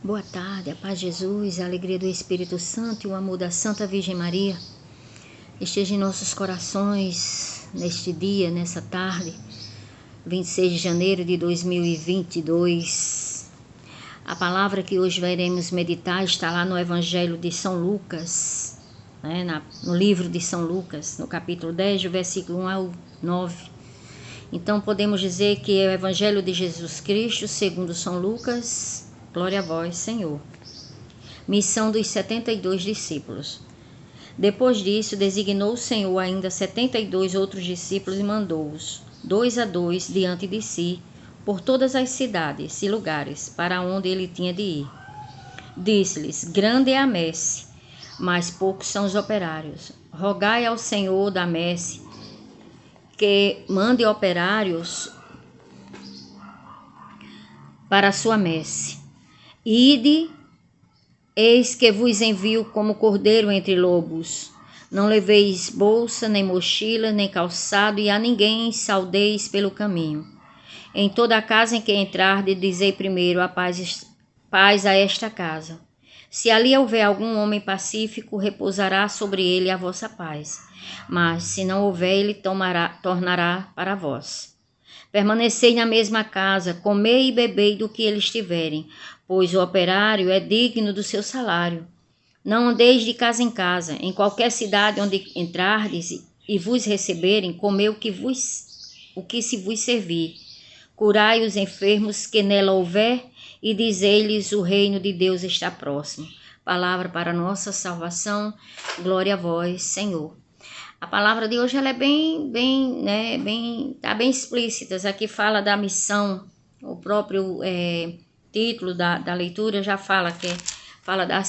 Boa tarde, a paz de Jesus, a alegria do Espírito Santo e o amor da Santa Virgem Maria esteja em nossos corações neste dia, nessa tarde, 26 de janeiro de 2022. A palavra que hoje iremos meditar está lá no Evangelho de São Lucas, no livro de São Lucas, no capítulo 10, do versículo 1 ao 9. Então podemos dizer que é o Evangelho de Jesus Cristo, segundo São Lucas. Glória a vós, Senhor. Missão dos 72 discípulos. Depois disso, designou o Senhor ainda 72 outros discípulos e mandou-os, 2 a 2, diante de si, por todas as cidades e lugares para onde ele tinha de ir. Disse-lhes: grande é a messe, mas poucos são os operários. Rogai ao Senhor da messe que mande operários para a sua messe. Ide, eis que vos envio como cordeiro entre lobos. Não leveis bolsa, nem mochila, nem calçado, e a ninguém saudeis pelo caminho. Em toda a casa em que entrardes, dizei primeiro a paz a esta casa. Se ali houver algum homem pacífico, repousará sobre ele a vossa paz. Mas se não houver, ele tornará para vós. Permanecei na mesma casa, comei e bebei do que eles tiverem, pois o operário é digno do seu salário. Não andeis de casa em casa, em qualquer cidade onde entrardes e vos receberem, comei o que se vos servir. Curai os enfermos que nela houver, e dizei-lhes: o reino de Deus está próximo. Palavra para nossa salvação, glória a vós, Senhor. A palavra de hoje ela é tá bem explícita. Aqui fala da missão, o próprio título da leitura já fala da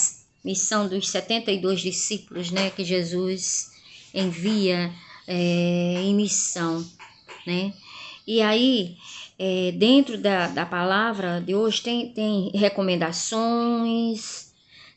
missão dos 72 discípulos, que Jesus envia em missão, E aí, dentro da palavra de hoje tem recomendações,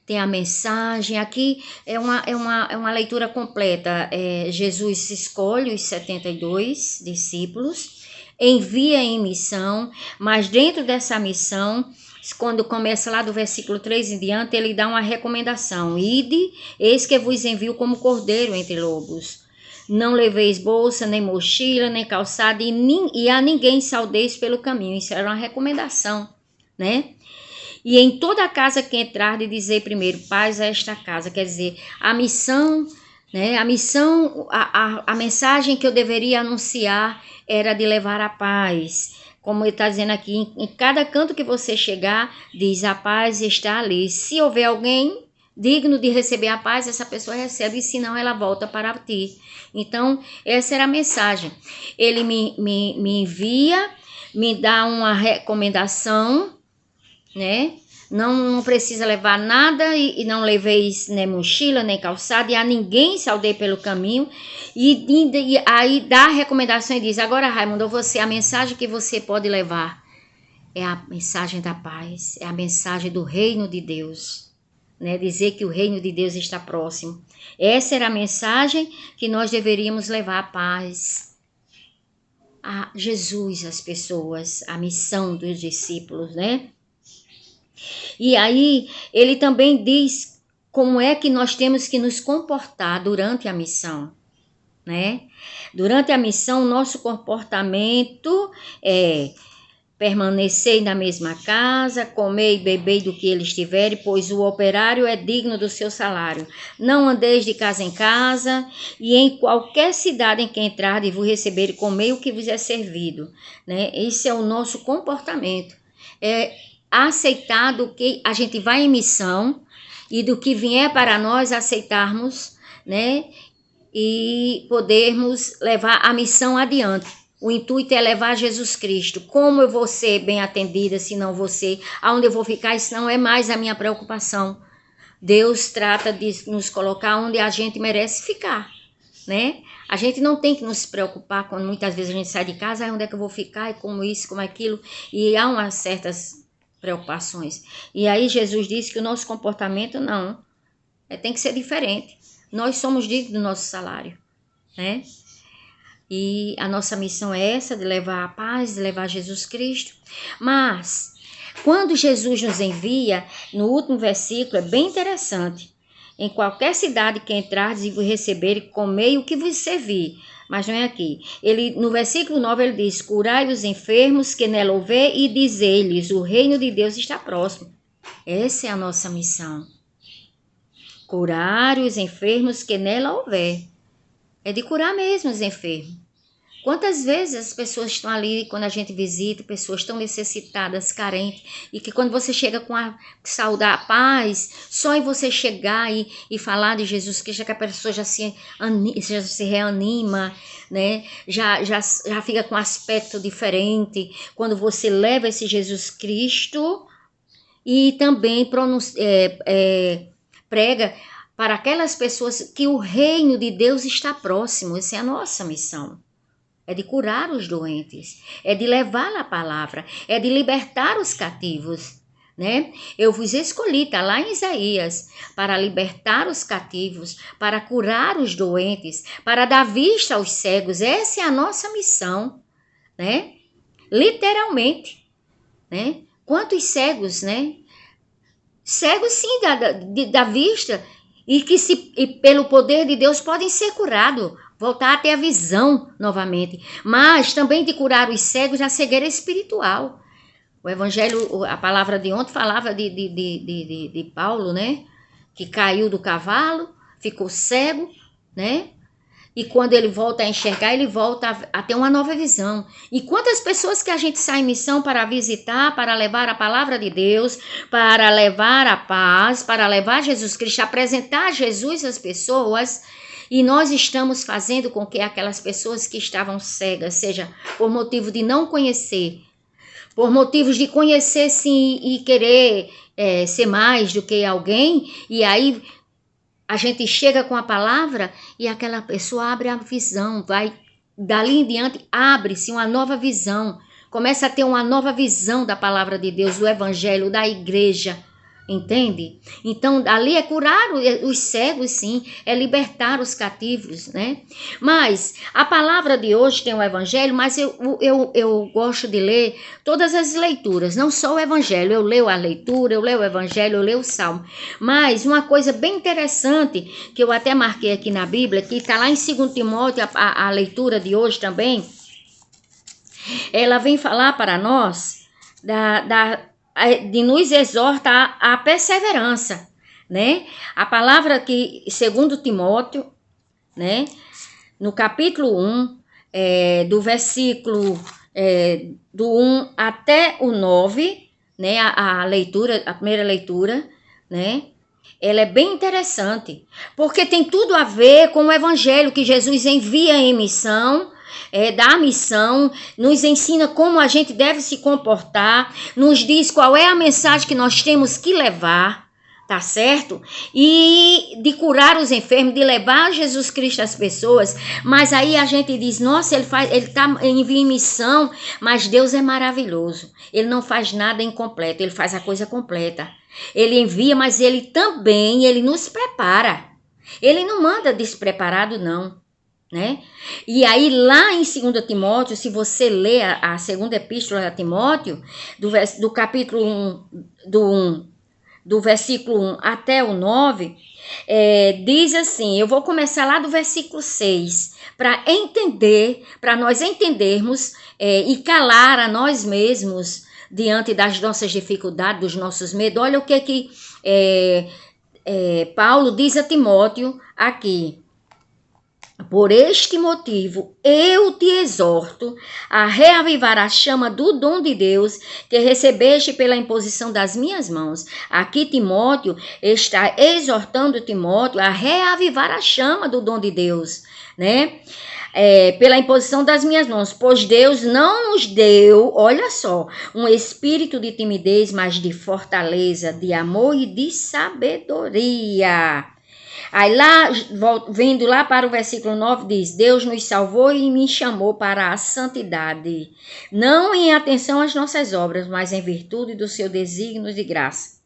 tem a mensagem. Aqui é uma leitura completa. Jesus escolhe os 72 discípulos, envia em missão, mas dentro dessa missão, quando começa lá do versículo 3 em diante, ele dá uma recomendação. Ide, eis que vos envio como cordeiro entre lobos. Não leveis bolsa, nem mochila, nem calçado, e a ninguém saudeis pelo caminho. Isso era uma recomendação, E em toda a casa que entrar, de dizer primeiro, paz a esta casa. Quer dizer, a missão, a mensagem que eu deveria anunciar era de levar a paz. Como ele está dizendo aqui, em cada canto que você chegar, diz: a paz está ali. Se houver alguém digno de receber a paz, essa pessoa recebe, e se não, ela volta para ti. Então, essa era a mensagem. Ele me envia, me dá uma recomendação, Não precisa levar nada, e não leveis nem mochila, nem calçado, e a ninguém saudei pelo caminho. E aí dá a recomendação e diz: agora, Raimundo, a mensagem que você pode levar é a mensagem da paz, é a mensagem do reino de Deus, Dizer que o reino de Deus está próximo. Essa era a mensagem que nós deveríamos levar, a paz a Jesus, as pessoas, a missão dos discípulos, E aí, ele também diz como é que nós temos que nos comportar durante a missão, Durante a missão, nosso comportamento é: permanecei na mesma casa, comei e bebei do que eles tiverem, pois o operário é digno do seu salário. Não andeis de casa em casa, e em qualquer cidade em que entrar e vos receber, comei o que vos é servido. Esse é o nosso comportamento. É aceitar do que a gente vai em missão, e do que vier para nós aceitarmos, e podermos levar a missão adiante. O intuito é levar Jesus Cristo. Como eu vou ser bem atendida se não vou ser? Aonde eu vou ficar? Isso não é mais a minha preocupação. Deus trata de nos colocar onde a gente merece ficar, A gente não tem que nos preocupar quando muitas vezes a gente sai de casa: onde é que eu vou ficar, e como isso, como aquilo, e há umas certas preocupações. E aí Jesus disse que o nosso comportamento tem que ser diferente. Nós somos dignos do nosso salário, E a nossa missão é essa, de levar a paz, de levar Jesus Cristo. Mas Quando Jesus nos envia, no último versículo, é bem interessante. Em qualquer cidade que entrardes e vos receberem, comei o que vos servir. Mas não é aqui. No versículo 9 ele diz, curai os enfermos que nela houver e dizei-lhes, o reino de Deus está próximo. Essa é a nossa missão. Curar os enfermos que nela houver. É de curar mesmo os enfermos. Quantas vezes as pessoas estão ali, quando a gente visita, pessoas tão necessitadas, carentes, e que quando você chega com a saudar a paz, só em você chegar e falar de Jesus Cristo, que a pessoa já se reanima, né? Já fica com um aspecto diferente. Quando você leva esse Jesus Cristo e também prega para aquelas pessoas que o reino de Deus está próximo. Essa é a nossa missão. É de curar os doentes, é de levar a palavra, é de libertar os cativos, né? Eu vos escolhi, está lá em Isaías, para libertar os cativos, para curar os doentes, para dar vista aos cegos. Essa é a nossa missão, né? Literalmente, né? Quantos cegos, né? Cegos sim da vista e que pelo poder de Deus podem ser curados. Voltar a ter a visão novamente, mas também de curar os cegos da cegueira espiritual. O evangelho, a palavra de ontem falava de Paulo, né? Que caiu do cavalo, ficou cego, né? E quando ele volta a enxergar, ele volta a ter uma nova visão. E quantas pessoas que a gente sai em missão para visitar, para levar a palavra de Deus, para levar a paz, para levar Jesus Cristo, apresentar Jesus às pessoas. E nós estamos fazendo com que aquelas pessoas que estavam cegas, seja por motivo de não conhecer, por motivos de conhecer sim e querer ser mais do que alguém, e aí a gente chega com a palavra e aquela pessoa abre a visão, vai dali em diante, abre-se uma nova visão, começa a ter uma nova visão da palavra de Deus, do evangelho, da igreja. Entende? Então, ali é curar os cegos, sim, é libertar os cativos, né? Mas a palavra de hoje tem o evangelho, mas eu gosto de ler todas as leituras, não só o evangelho. Eu leio a leitura, eu leio o evangelho, eu leio o salmo. Mas uma coisa bem interessante, que eu até marquei aqui na Bíblia, que está lá em 2 Timóteo, a leitura de hoje também, ela vem falar para nós de nos exorta à perseverança, né? A palavra que, segundo Timóteo, né? No capítulo 1, do versículo do 1 até o 9, né? A primeira leitura, né? Ela é bem interessante, porque tem tudo a ver com o evangelho que Jesus envia em missão, da missão, nos ensina como a gente deve se comportar, nos diz qual é a mensagem que nós temos que levar, tá certo? E de curar os enfermos, de levar Jesus Cristo às pessoas. Mas aí a gente diz, nossa, ele envia em missão, mas Deus é maravilhoso. Ele não faz nada incompleto, ele faz a coisa completa. Ele envia, mas ele nos prepara. Ele não manda despreparado, não. Né? E aí lá em 2 Timóteo, se você ler a segunda epístola a Timóteo, do capítulo 1, do versículo 1 até o 9, diz assim, eu vou começar lá do versículo 6, para nós entendermos e calar a nós mesmos diante das nossas dificuldades, dos nossos medos. Olha o que Paulo diz a Timóteo aqui. Por este motivo, eu te exorto a reavivar a chama do dom de Deus que recebeste pela imposição das minhas mãos. Aqui Timóteo está exortando Timóteo a reavivar a chama do dom de Deus, né? Pela imposição das minhas mãos, pois Deus não nos deu, olha só, um espírito de timidez, mas de fortaleza, de amor e de sabedoria. Aí lá, vindo lá para o versículo 9, diz, Deus nos salvou e me chamou para a santidade, não em atenção às nossas obras, mas em virtude do seu desígnio de graça,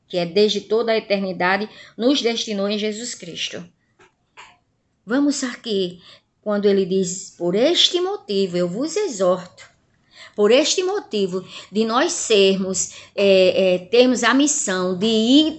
que é desde toda a eternidade, nos destinou em Jesus Cristo. Vamos aqui, quando ele diz, por este motivo eu vos exorto, Por este motivo, de nós sermos, termos a missão de ir,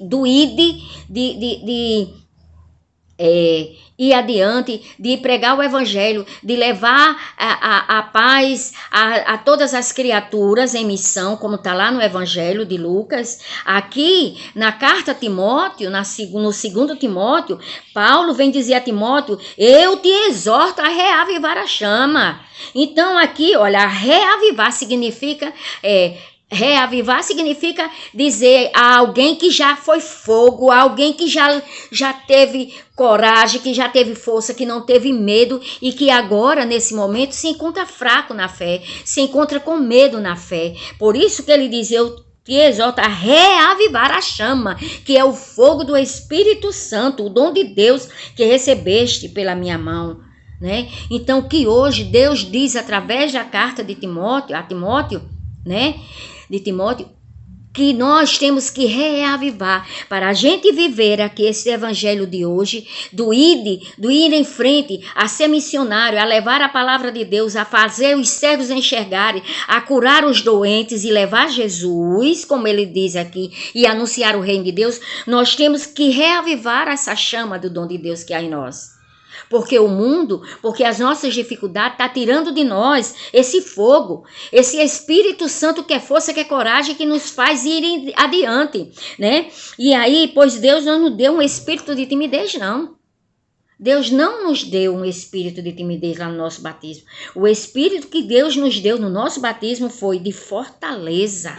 ir adiante, de pregar o evangelho, de levar a paz a todas as criaturas em missão, como está lá no evangelho de Lucas. Aqui, na carta a Timóteo, no segundo Timóteo, Paulo vem dizer a Timóteo: eu te exorto a reavivar a chama. Então aqui, olha, reavivar significa dizer a alguém que já foi fogo, a alguém que já teve coragem, que já teve força, que não teve medo e que agora, nesse momento, se encontra fraco na fé, se encontra com medo na fé. Por isso que ele diz: eu te exorto a reavivar a chama, que é o fogo do Espírito Santo, o dom de Deus que recebeste pela minha mão. Né? Então, que hoje Deus diz através da carta de Timóteo, que nós temos que reavivar para a gente viver aqui esse evangelho de hoje, do ir em frente, a ser missionário, a levar a palavra de Deus, a fazer os cegos enxergarem, a curar os doentes e levar Jesus, como ele diz aqui, e anunciar o reino de Deus. Nós temos que reavivar essa chama do dom de Deus que há em nós. Porque o mundo, porque as nossas dificuldades estão tirando de nós esse fogo, esse Espírito Santo que é força, que é coragem, que nos faz ir adiante, né? E aí, pois Deus não nos deu um espírito de timidez, não. Deus não nos deu um espírito de timidez lá no nosso batismo. O espírito que Deus nos deu no nosso batismo foi de fortaleza.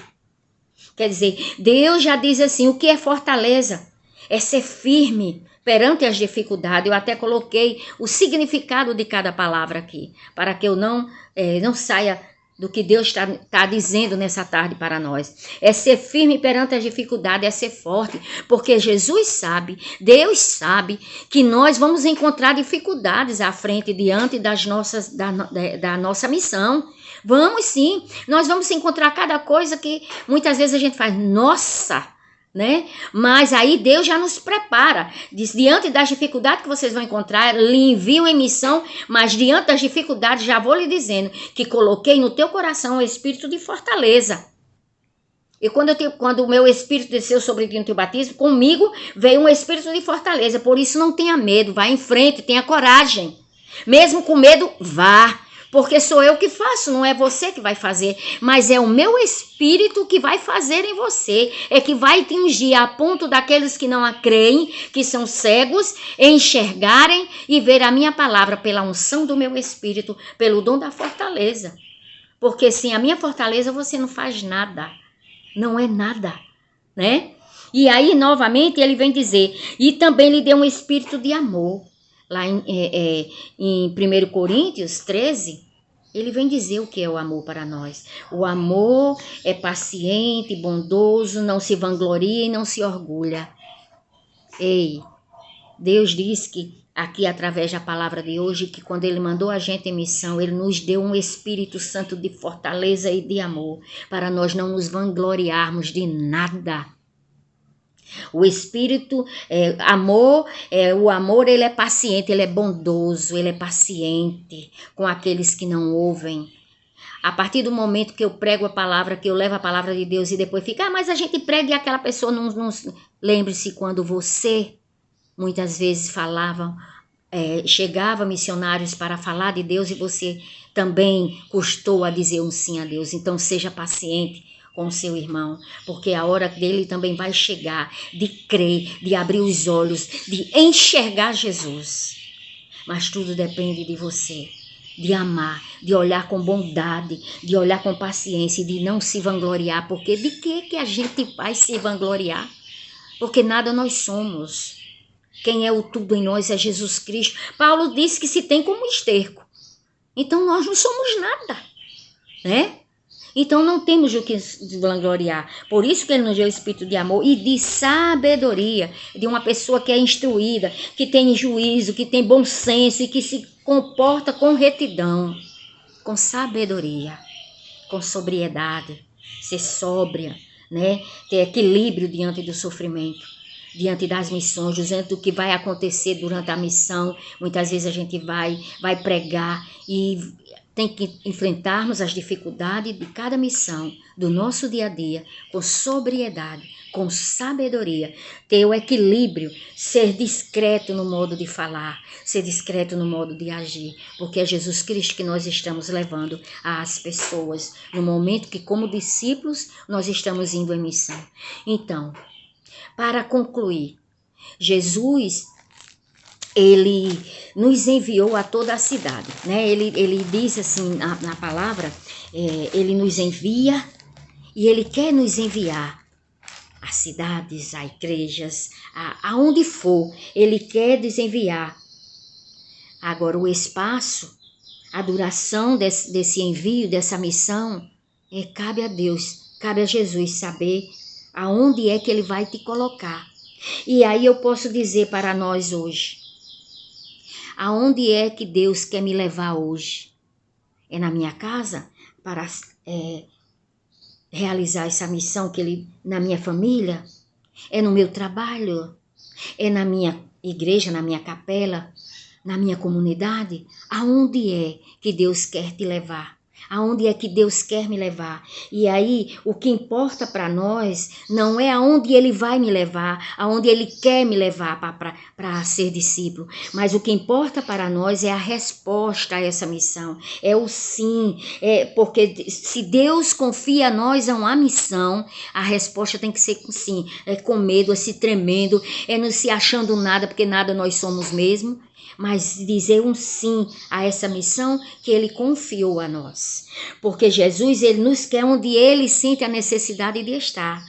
Quer dizer, Deus já diz assim, o que é fortaleza? É ser firme perante as dificuldades. Eu até coloquei o significado de cada palavra aqui, para que eu não saia do que Deus está dizendo nessa tarde para nós. É ser firme perante as dificuldades, é ser forte, porque Jesus sabe, Deus sabe, que nós vamos encontrar dificuldades à frente, diante da nossa missão. Vamos sim, nós vamos encontrar cada coisa que muitas vezes a gente faz, nossa, né? Mas aí Deus já nos prepara, diz, diante das dificuldades que vocês vão encontrar, lhe envio em missão, mas diante das dificuldades já vou lhe dizendo que coloquei no teu coração o espírito de fortaleza. E quando o meu espírito desceu sobre ti no teu batismo, comigo veio um espírito de fortaleza, por isso não tenha medo, vá em frente, tenha coragem, mesmo com medo, vá. Porque sou eu que faço, não é você que vai fazer, mas é o meu espírito que vai fazer em você, é que vai te ungir a ponto daqueles que não a creem, que são cegos, enxergarem e ver a minha palavra pela unção do meu espírito, pelo dom da fortaleza. Porque sem a minha fortaleza você não faz nada, não é nada, né? E aí novamente ele vem dizer, e também lhe deu um espírito de amor. Lá em 1 Coríntios 13, ele vem dizer o que é o amor para nós. O amor é paciente, bondoso, não se vangloria e não se orgulha. Ei, Deus diz que aqui através da palavra de hoje, que quando ele mandou a gente em missão, ele nos deu um Espírito Santo de fortaleza e de amor, para nós não nos vangloriarmos de nada. O espírito, o amor ele é paciente, ele é bondoso, ele é paciente com aqueles que não ouvem. A partir do momento que eu prego a palavra, que eu levo a palavra de Deus e depois fica, mas a gente prega e aquela pessoa não... Lembre-se quando você, muitas vezes chegava missionários para falar de Deus e você também custou a dizer um sim a Deus. Então seja paciente com o seu irmão, porque a hora dele também vai chegar de crer, de abrir os olhos, de enxergar Jesus. Mas tudo depende de você, de amar, de olhar com bondade, de olhar com paciência e de não se vangloriar, porque de que a gente vai se vangloriar? Porque nada nós somos. Quem é o tudo em nós é Jesus Cristo. Paulo disse que se tem como esterco. Então nós não somos nada, né? Então não temos o que se vangloriar. Por isso que ele nos deu o espírito de amor e de sabedoria, de uma pessoa que é instruída, que tem juízo, que tem bom senso e que se comporta com retidão, com sabedoria, com sobriedade, ser sóbria, né? Ter equilíbrio diante do sofrimento, diante das missões, diante do que vai acontecer durante a missão. Muitas vezes a gente vai pregar e tem que enfrentarmos as dificuldades de cada missão do nosso dia a dia com sobriedade, com sabedoria, ter o equilíbrio, ser discreto no modo de falar, ser discreto no modo de agir, porque é Jesus Cristo que nós estamos levando às pessoas no momento que, como discípulos, nós estamos indo em missão. Então, para concluir, Jesus, ele nos enviou a toda a cidade, né? Ele diz assim na palavra, ele nos envia e ele quer nos enviar a cidades, a igrejas, aonde for, ele quer nos enviar. Agora, o espaço, a duração desse envio, dessa missão, cabe a Deus, cabe a Jesus saber aonde é que ele vai te colocar. E aí eu posso dizer para nós hoje, aonde é que Deus quer me levar hoje? É na minha casa para realizar essa missão que ele na minha família? É no meu trabalho? É na minha igreja, na minha capela, na minha comunidade? Aonde é que Deus quer te levar? Aonde é que Deus quer me levar? E aí, o que importa para nós não é aonde Ele vai me levar, aonde Ele quer me levar para ser discípulo, mas o que importa para nós é a resposta a essa missão, é o sim, porque se Deus confia a nós a uma missão, a resposta tem que ser com sim, com medo, se tremendo, não se achando nada, porque nada nós somos mesmo, mas dizer um sim a essa missão que Ele confiou a nós. Porque Jesus, Ele nos quer onde Ele sente a necessidade de estar.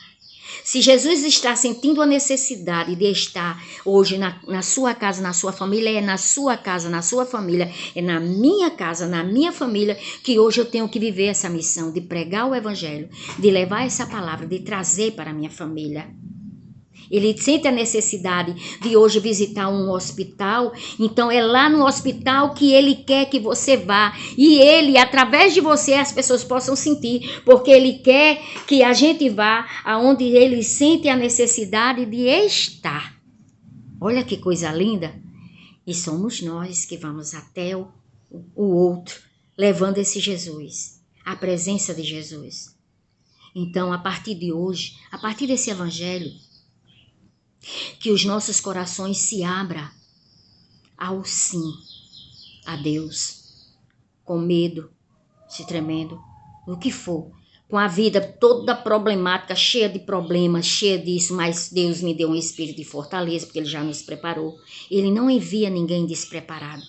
Se Jesus está sentindo a necessidade de estar hoje na sua casa, na sua família, é na sua casa, na sua família, é na minha casa, na minha família, que hoje eu tenho que viver essa missão de pregar o Evangelho, de levar essa palavra, de trazer para a minha família. Ele sente a necessidade de hoje visitar um hospital, então é lá no hospital que ele quer que você vá. E ele, através de você, as pessoas possam sentir, porque ele quer que a gente vá aonde ele sente a necessidade de estar. Olha que coisa linda! E somos nós que vamos até o outro, levando esse Jesus, a presença de Jesus. Então, a partir de hoje, a partir desse evangelho, que os nossos corações se abram ao sim a Deus, com medo, se tremendo, o que for, com a vida toda problemática, cheia de problemas, cheia disso, mas Deus me deu um espírito de fortaleza, porque Ele já nos preparou. Ele não envia ninguém despreparado.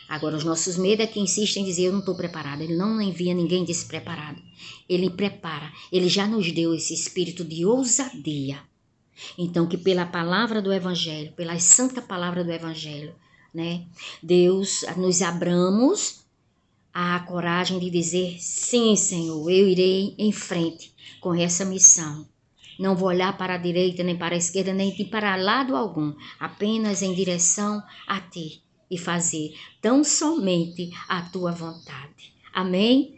Agora, os nossos medos é que insistem em dizer, eu não estou preparado. Ele não envia ninguém despreparado. Ele prepara, Ele já nos deu esse espírito de ousadia. Então, que pela palavra do Evangelho, pela santa palavra do Evangelho, né, Deus, nos abramos a coragem de dizer, sim, Senhor, eu irei em frente com essa missão. Não vou olhar para a direita, nem para a esquerda, nem para lado algum, apenas em direção a Ti e fazer tão somente a Tua vontade. Amém?